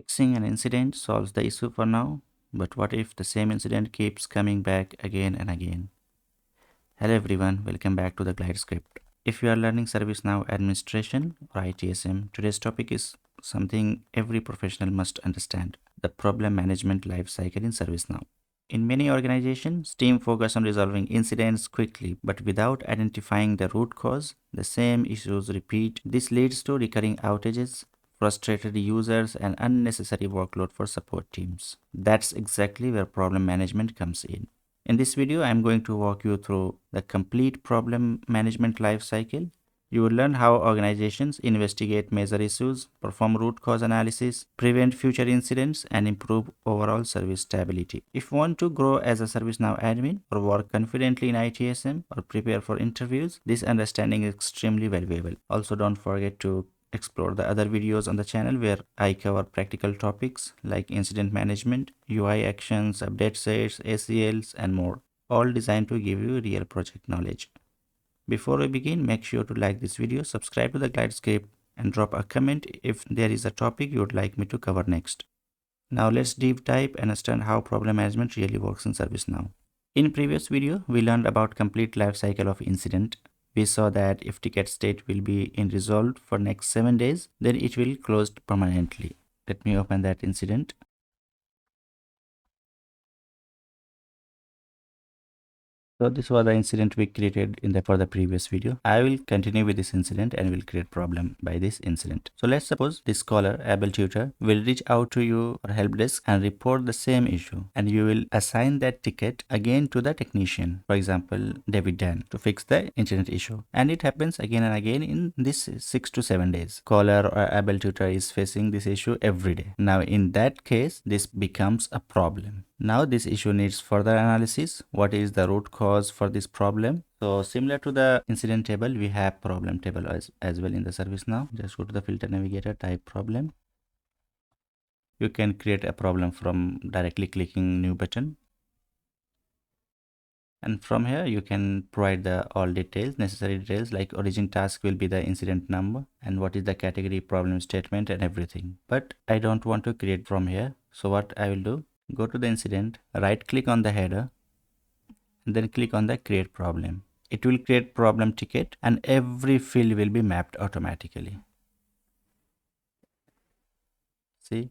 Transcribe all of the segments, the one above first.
Fixing an incident solves the issue for now, but what if the same incident keeps coming back again and again? Hello everyone, welcome back to the Glide script. If you are learning ServiceNow Administration or ITSM, today's topic is something every professional must understand: the problem management lifecycle in ServiceNow. In many organizations, teams focus on resolving incidents quickly, but without identifying the root cause, the same issues repeat. This leads to recurring outages, frustrated users, and unnecessary workload for support teams. That's exactly where problem management comes in. In this video, I'm going to walk you through the complete problem management lifecycle. You will learn how organizations investigate major issues, perform root cause analysis, prevent future incidents, and improve overall service stability. If you want to grow as a ServiceNow admin, or work confidently in ITSM, or prepare for interviews, this understanding is extremely valuable. Also, don't forget to explore the other videos on the channel where I cover practical topics like incident management, UI actions, update sets, ACLs, and more, all designed to give you real project knowledge. Before we begin, make sure to like this video, subscribe to the Glide script, and drop a comment if there is a topic you would like me to cover next. Now let's deep dive and understand how problem management really works in ServiceNow. In previous video, we learned about complete life cycle of incident. We saw that if ticket state will be in resolved for next 7 days, then it will closed permanently. Let me open that incident. So this was the incident we created for the previous video. I will continue with this incident and will create problem by this incident. So let's suppose this caller, able tutor, will reach out to you or help desk and report the same issue, and you will assign that ticket again to the technician, for example David Dan, to fix the incident issue. And it happens again and again in this 6 to 7 days. Caller or able tutor is facing this issue every day. Now in that case, this becomes a problem. Now this issue needs further analysis. What is the root cause for this problem? So similar to the incident table, we have problem table as well in the ServiceNow. Just go to the filter navigator, type problem. You can create a problem from directly clicking new button. And from here, you can provide all details, necessary details, like origin task will be the incident number and what is the category, problem statement, and everything. But I don't want to create from here. So what I will do, go to the incident, right click on the header, and then click on the create problem. It will create problem ticket and every field will be mapped automatically. See,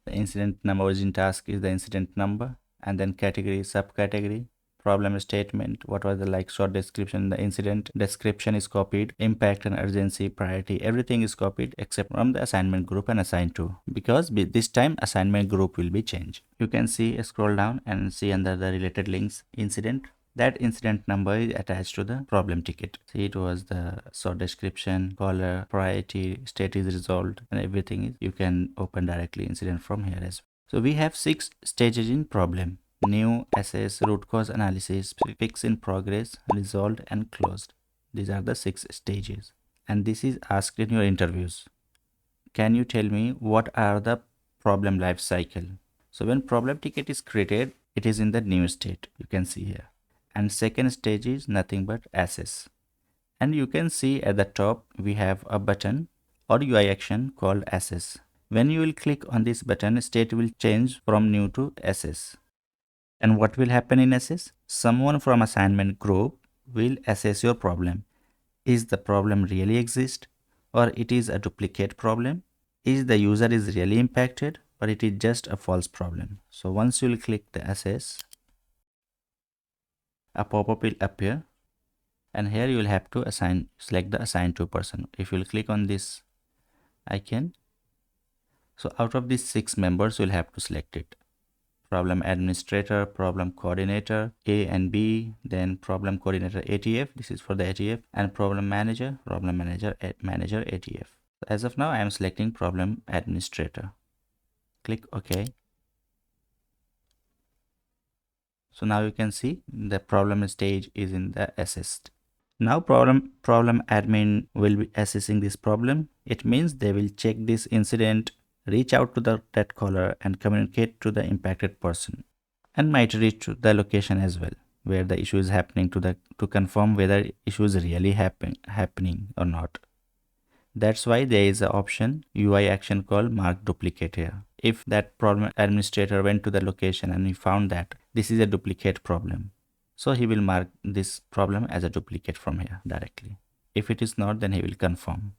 the incident number, origin task is the incident number, and then category, subcategory, problem statement, what was the short description, the incident description is copied, impact and urgency, priority, everything is copied except from the assignment group and assigned to, because this time assignment group will be changed. You can see, scroll down and see under the related links incident. That incident number is attached to the problem ticket. See, it was the short description, caller, priority, state is resolved, and everything is, you can open directly incident from here as well. So we have 6 stages in problem: new, assess, root cause analysis, fix in progress, resolved, and closed. These are the 6 stages. And this is asked in your interviews. Can you tell me what are the problem life cycle? So when problem ticket is created, it is in the new state. You can see here. And second stage is nothing but assess. And you can see at the top, we have a button or UI action called assess. When you will click on this button, state will change from new to assess. And what will happen in assess? Someone from assignment group will assess your problem. Is the problem really exist, or it is a duplicate problem? Is the user is really impacted, or it is just a false problem? So once you will click the assess, a pop-up will appear, and here you will have to select the assign to person. If you will click on this icon, so out of these 6 members, you will have to select it: problem administrator, problem coordinator A and B, then problem coordinator ATF, this is for the ATF, and problem manager ATF. As of now, I am selecting problem administrator. Click OK. So now you can see the problem stage is in the assessed. Now problem admin will be assessing this problem. It means they will check this incident, reach out to that caller, and communicate to the impacted person, and might reach to the location as well where the issue is happening to confirm whether issue is really happening or not. That's why there is an option UI action called mark duplicate here. if that problem administrator went to the location and he found that this is a duplicate problem, so he will mark this problem as a duplicate from here directly. If it is not, then he will confirm.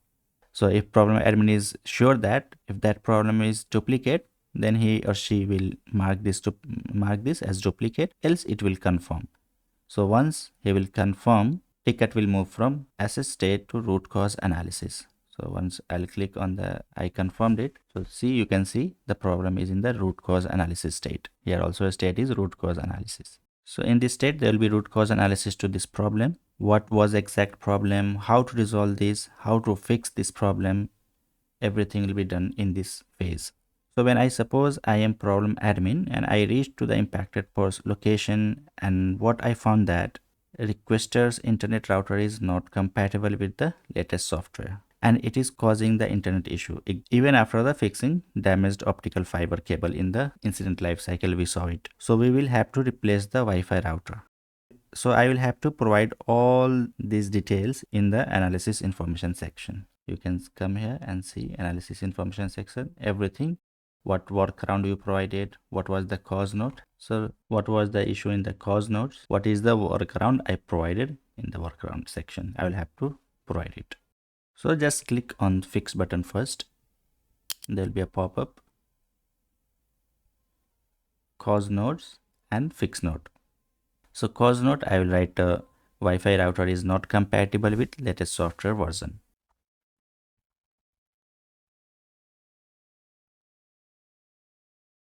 So if problem admin is sure that if that problem is duplicate, then he or she will mark this as duplicate, else it will confirm. So once he will confirm, ticket will move from assess state to root cause analysis. So once I'll click on the I confirmed it. So see, you can see the problem is in the root cause analysis state. Here also a state is root cause analysis. So in this state, there will be root cause analysis to this problem. What was the exact problem, how to resolve this, how to fix this problem, everything will be done in this phase. So when I suppose I am problem admin and I reach to the impacted post location, and what I found that requester's internet router is not compatible with the latest software, and it is causing the internet issue even after the fixing damaged optical fiber cable. In the incident lifecycle we saw it. So we will have to replace the Wi-Fi router. So I will have to provide all these details in the analysis information section. You can come here and see analysis information section, everything. What workaround you provided, what was the cause note, so what was the issue in the cause notes, what is the workaround I provided in the workaround section. I will have to provide it. So just click on fix button first. There will be a pop-up, cause notes and fix note. So cause note, I will write Wi-Fi router is not compatible with latest software version.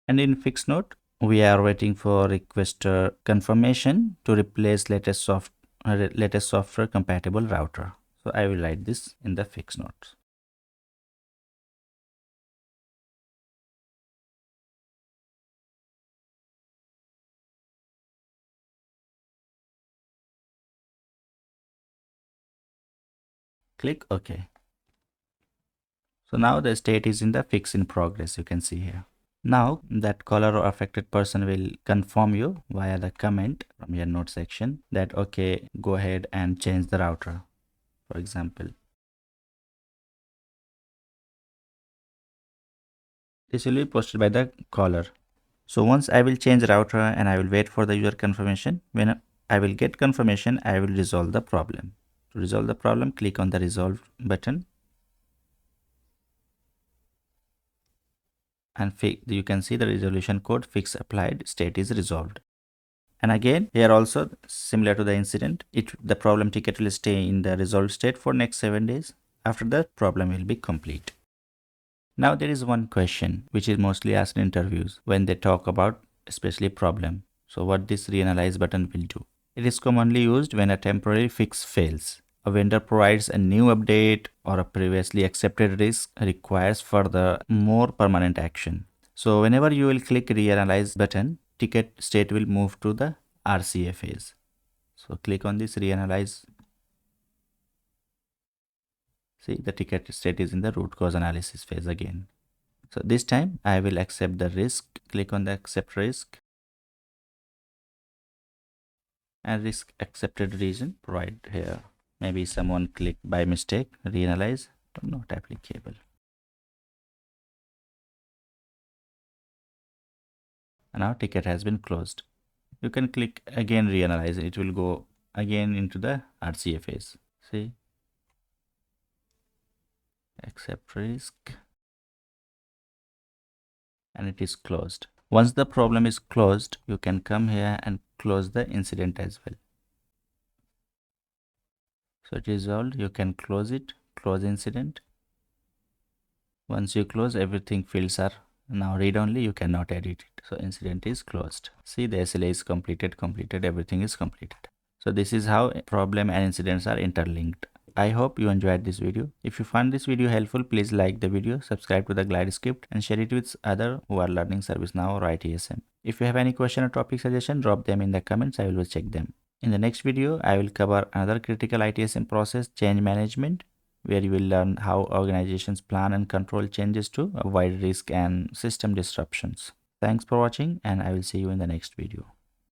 And in fix note, we are waiting for requester confirmation to replace latest software compatible router. So I will write this in the fix notes. Click OK. So now the state is in the fix in progress, you can see here. Now that caller or affected person will confirm you via the comment from your note section that okay, go ahead and change the router, for example. This will be posted by the caller. So once I will change router and I will wait for the user confirmation. When I will get confirmation, I will resolve the problem. To resolve the problem, click on the resolve button. And you can see the resolution code fix applied, state is resolved. And again, here also similar to the incident, the problem ticket will stay in the resolved state for next 7 days. After that, problem will be complete. Now there is one question which is mostly asked in interviews when they talk about especially problem. So what this reanalyze button will do? It is commonly used when a temporary fix fails. A vendor provides a new update or a previously accepted risk requires further more permanent action. So whenever you will click reanalyze button, ticket state will move to the RCA phase. So click on this reanalyze. See, the ticket state is in the root cause analysis phase again. So this time I will accept the risk. Click on the accept risk. And risk accepted region provide here. Maybe someone clicked by mistake, reanalyze, not applicable. And now ticket has been closed. You can click again reanalyze, it will go again into the RCA phase. See, accept risk, and it is closed. Once the problem is closed, you can come here and close the incident as well. So it is resolved, you can close it, close incident. Once you close, everything fields are now read only, you cannot edit it. So incident is closed. See, the SLA is completed, everything is completed. So this is how problem and incidents are interlinked. I hope you enjoyed this video. If you found this video helpful, please like the video, subscribe to the Glide script and share it with others who are learning ServiceNow or ITSM. If you have any question or topic suggestion, drop them in the comments, I will check them. In the next video, I will cover another critical ITSM process, change management, where you will learn how organizations plan and control changes to avoid risk and system disruptions. Thanks for watching, and I will see you in the next video.